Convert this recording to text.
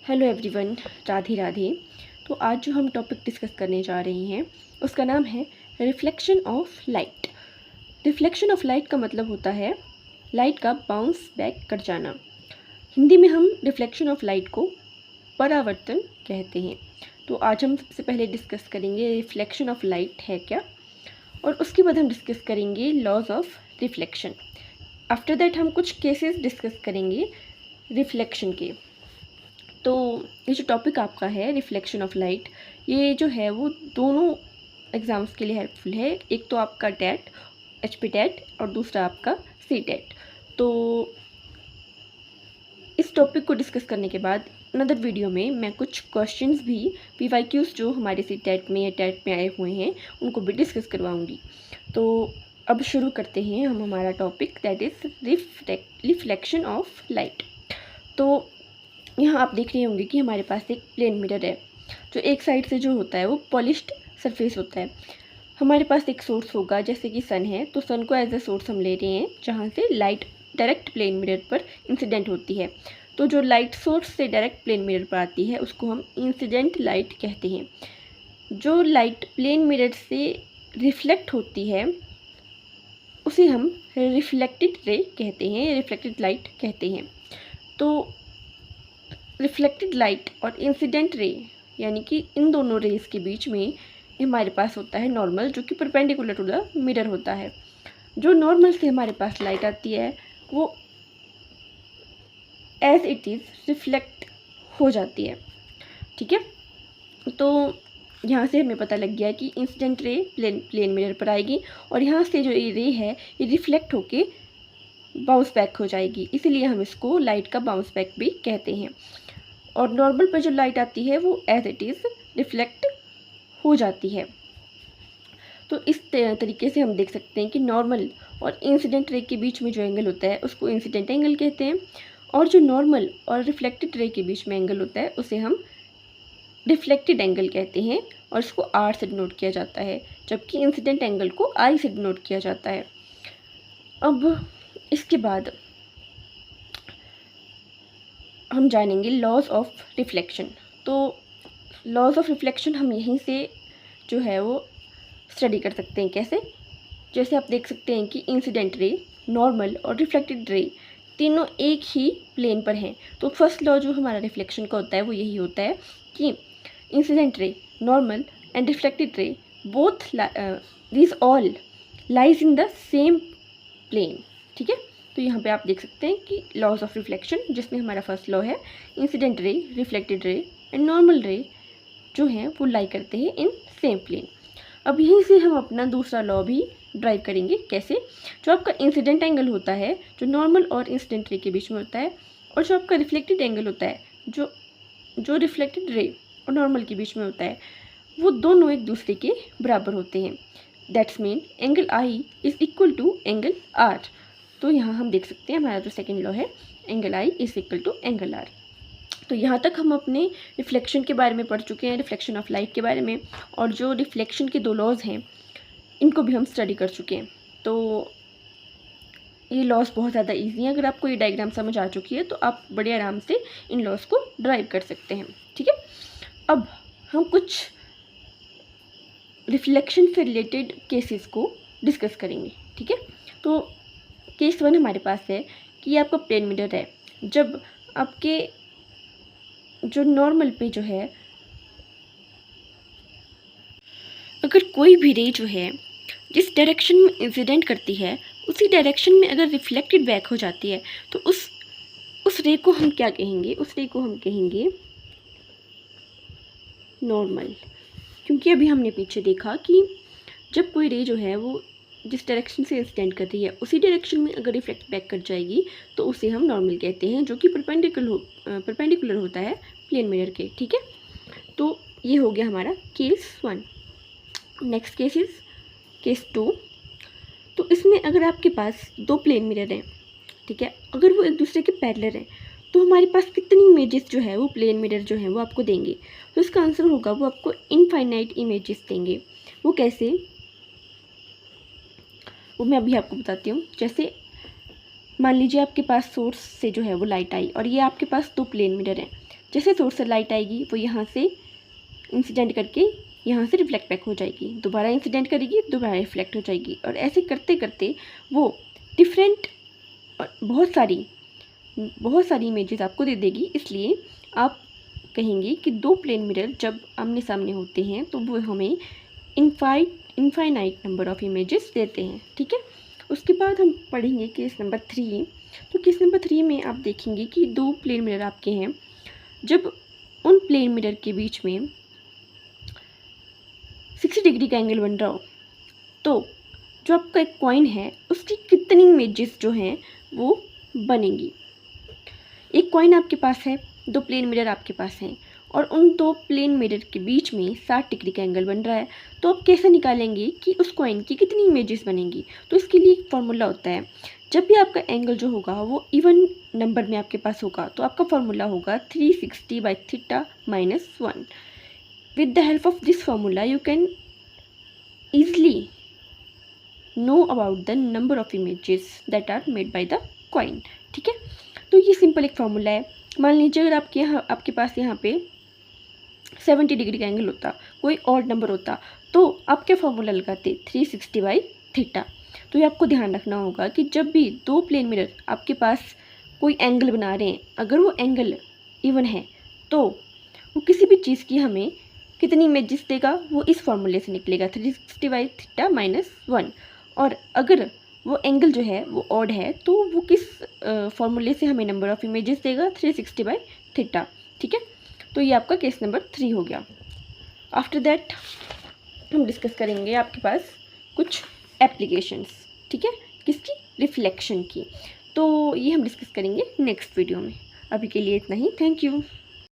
Hello everyone, Radhe Radhe. तो आज जो हम टॉपिक डिस्कस करने जा रहे हैं उसका नाम है reflection of light. Reflection of light का मतलब होता है लाइट का बाउंस बैक कर जाना। हिंदी में हम रिफ्लेक्शन ऑफ लाइट को परावर्तन कहते हैं। तो आज हम सबसे पहले डिस्कस करेंगे रिफ्लेक्शन ऑफ लाइट है क्या, और उसके बाद हम डिस्कस करेंगे laws of reflection. After that हम कुछ केसेस डिस्कस करेंगे रिफ्लेक्शन के। तो ये जो टॉपिक आपका है रिफ्लेक्शन ऑफ लाइट, ये जो है वो दोनों एग्ज़ाम्स के लिए हेल्पफुल है। एक तो आपका टेट HP टेट और दूसरा आपका C टेट। तो इस टॉपिक को डिस्कस करने के बाद अनदर वीडियो में मैं कुछ क्वेश्चंस भी PYQs जो हमारे C टेट में या टेट में आए हुए हैं उनको भी डिस्कस करवाऊँगी। तो अब शुरू करते हैं हम हमारा topic, that is reflection of light. तो यहाँ आप देख रहे होंगे कि हमारे पास एक प्लेन मिरर है जो एक साइड से जो होता है वो पॉलिश्ड सरफेस होता है। हमारे पास एक सोर्स होगा, जैसे कि सन है, तो सन को एज ए सोर्स हम ले रहे हैं जहाँ से लाइट डायरेक्ट प्लेन मिरर पर इंसिडेंट होती है। तो जो लाइट सोर्स से डायरेक्ट प्लेन मिरर पर आती है उसको हम इंसिडेंट लाइट कहते हैं। जो लाइट प्लेन मिरर से रिफ्लेक्ट होती है उसे हम रिफ्लेक्टेड रे कहते हैं, रिफ्लेक्टेड लाइट कहते हैं। तो रिफ्लेक्टेड लाइट और इंसिडेंट रे यानी कि इन दोनों रेस के बीच में हमारे पास होता है नॉर्मल, जो कि परपेंडिकुलर टू द मिरर होता है। जो नॉर्मल से हमारे पास लाइट आती है वो एज इट इज़ रिफ्लेक्ट हो जाती है, ठीक है। तो यहाँ से हमें पता लग गया कि इंसिडेंट रे प्लेन मिरर पर आएगी और यहाँ से जो ये रे है ये रिफ्लेक्ट होके बाउंस बैक हो जाएगी, इसीलिए हम इसको लाइट का बाउंस बैक भी कहते हैं। और नॉर्मल पर जो लाइट आती है वो एज इट इज़ रिफ्लेक्ट हो जाती है। तो इस तरीके से हम देख सकते हैं कि नॉर्मल और इंसिडेंट रे के बीच में जो एंगल होता है उसको इंसिडेंट एंगल कहते हैं, और जो नॉर्मल और रिफ्लेक्टेड रे के बीच में एंगल होता है उसे हम रिफ्लेक्टेड एंगल कहते हैं और इसको R से डिनोट किया जाता है, जबकि इंसिडेंट एंगल को I से डिनोट किया जाता है। अब इसके बाद हम जानेंगे लॉज ऑफ रिफ्लेक्शन। तो लॉज ऑफ रिफ्लेक्शन हम यहीं से जो है वो स्टडी कर सकते हैं। कैसे? जैसे आप देख सकते हैं कि इंसिडेंट रे, नॉर्मल और रिफ्लेक्टेड रे तीनों एक ही प्लेन पर हैं। तो फर्स्ट लॉ जो हमारा रिफ्लेक्शन का होता है वो यही होता है कि incident ray, normal and reflected ray both these all lies in the same plane, ठीक है। तो यहाँ पे आप देख सकते हैं कि लॉज ऑफ रिफ्लेक्शन, जिसमें हमारा फर्स्ट लॉ है incident ray, reflected ray and normal रे जो हैं वो लाई करते हैं इन सेम प्लेन। अब यहीं से हम अपना दूसरा लॉ भी ड्राइव करेंगे। कैसे? जो आपका इंसिडेंट एंगल होता है जो नॉर्मल और इंसिडेंट रे के बीच में होता है, और जो आपका रिफ्लेक्टेड एंगल होता है जो रिफ्लेक्टेड रे और नॉर्मल के बीच में होता है, वो दोनों एक दूसरे के बराबर होते हैं। That's mean angle I is equal to angle R। तो यहाँ हम देख सकते हैं हमारा जो सेकेंड लॉ है angle I is equal to angle R। तो यहाँ तक हम अपने रिफ्लेक्शन के बारे में पढ़ चुके हैं, रिफ्लेक्शन ऑफ लाइट के बारे में, और जो रिफ्लेक्शन के दो लॉज हैं इनको भी हम स्टडी कर चुके हैं। तो ये लॉज बहुत ज़्यादा इजी हैं। अगर आपको ये डायग्राम समझ आ चुकी है तो आप बड़े आराम से इन लॉज को ड्राइव कर सकते हैं, ठीक है। अब हम कुछ रिफ्लेक्शन से रिलेटेड केसेस को डिस्कस करेंगे, ठीक है। तो केस 1 हमारे पास है कि ये आपका प्लेन मिरर है। जब आपके जो नॉर्मल पे जो है अगर कोई भी रे जो है जिस डायरेक्शन में इंसिडेंट करती है उसी डायरेक्शन में अगर रिफ्लेक्टेड बैक हो जाती है तो उस रे को हम क्या कहेंगे? उस रे को हम कहेंगे नॉर्मल। क्योंकि अभी हमने पीछे देखा कि जब कोई रे जो है वो जिस डायरेक्शन से इंसिडेंट कर रही है उसी डायरेक्शन में अगर रिफ्लेक्ट बैक कर जाएगी तो उसे हम नॉर्मल कहते हैं, जो कि परपेंडिकुलर होता है प्लेन मिरर के, ठीक है। तो ये हो गया हमारा case 1। Next case is case 2। तो इसमें अगर आपके पास दो प्लेन मिरर हैं, ठीक है, अगर वो एक दूसरे के पैरेलल हैं तो हमारे पास कितनी इमेजेस जो है वो प्लेन मिरर जो है वो आपको देंगे? तो इसका आंसर होगा वो आपको इनफाइनाइट इमेजेस देंगे। वो कैसे? वो मैं अभी आपको बताती हूँ। जैसे मान लीजिए आपके पास सोर्स से जो है वो लाइट आई और ये आपके पास दो प्लेन मिरर हैं, जैसे सोर्स से लाइट आएगी वो यहाँ से इंसिडेंट करके यहाँ से रिफ्लेक्ट बैक हो जाएगी, दोबारा इंसिडेंट करेगी, दोबारा रिफ्लेक्ट हो जाएगी, और ऐसे करते करते वो डिफरेंट बहुत सारी इमेजेस आपको दे देगी। इसलिए आप कहेंगे कि दो प्लेन मिरर जब आमने सामने होते हैं तो वो हमें इनफाइनाइट नंबर ऑफ इमेजेस देते हैं। ठीक है, उसके बाद हम पढ़ेंगे केस नंबर 3। तो केस नंबर 3 में आप देखेंगे कि दो प्लेन मिरर आपके हैं, जब उन प्लेन मिरर के बीच में 60 डिग्री का एंगल बन रहा हो तो जो आपका एक कॉइन है उसकी कितनी इमेजेस जो हैं वो बनेंगी। एक कॉइन आपके पास है, दो प्लेन मिरर आपके पास हैं, और उन दो प्लेन मिरर के बीच में 60 डिग्री का एंगल बन रहा है, तो आप कैसे निकालेंगे कि उस कॉइन की कितनी इमेजेस बनेंगी। तो इसके लिए एक फार्मूला होता है, जब भी आपका एंगल जो होगा वो इवन नंबर में आपके पास होगा तो आपका फार्मूला होगा 360/θ - 1। With the help of this formula you can easily know about the number of images that are made by the coin. ठीक है, तो ये सिंपल एक फार्मूला है। मान लीजिए अगर आपके पास यहाँ पे 70 डिग्री का एंगल होता, कोई और नंबर होता, तो आप क्या फार्मूला लगाते 360/θ। तो ये आपको ध्यान रखना होगा कि जब भी दो प्लेन मिरर आपके पास कोई एंगल बना रहे हैं, अगर वो एंगल इवन है तो वो किसी भी चीज़ की हमें कितनी इमेजेस देगा वो इस फार्मूले से निकलेगा 360/θ - 1। और अगर वो एंगल जो है वो ऑड है तो वो किस फार्मूले से हमें नंबर ऑफ इमेजेस देगा 360/θ। ठीक है, तो ये आपका केस नंबर 3 हो गया। आफ्टर दैट हम डिस्कस करेंगे आपके पास कुछ एप्लीकेशंस। ठीक है, किसकी, रिफ्लेक्शन की। तो ये हम डिस्कस करेंगे नेक्स्ट वीडियो में। अभी के लिए इतना ही, थैंक यू।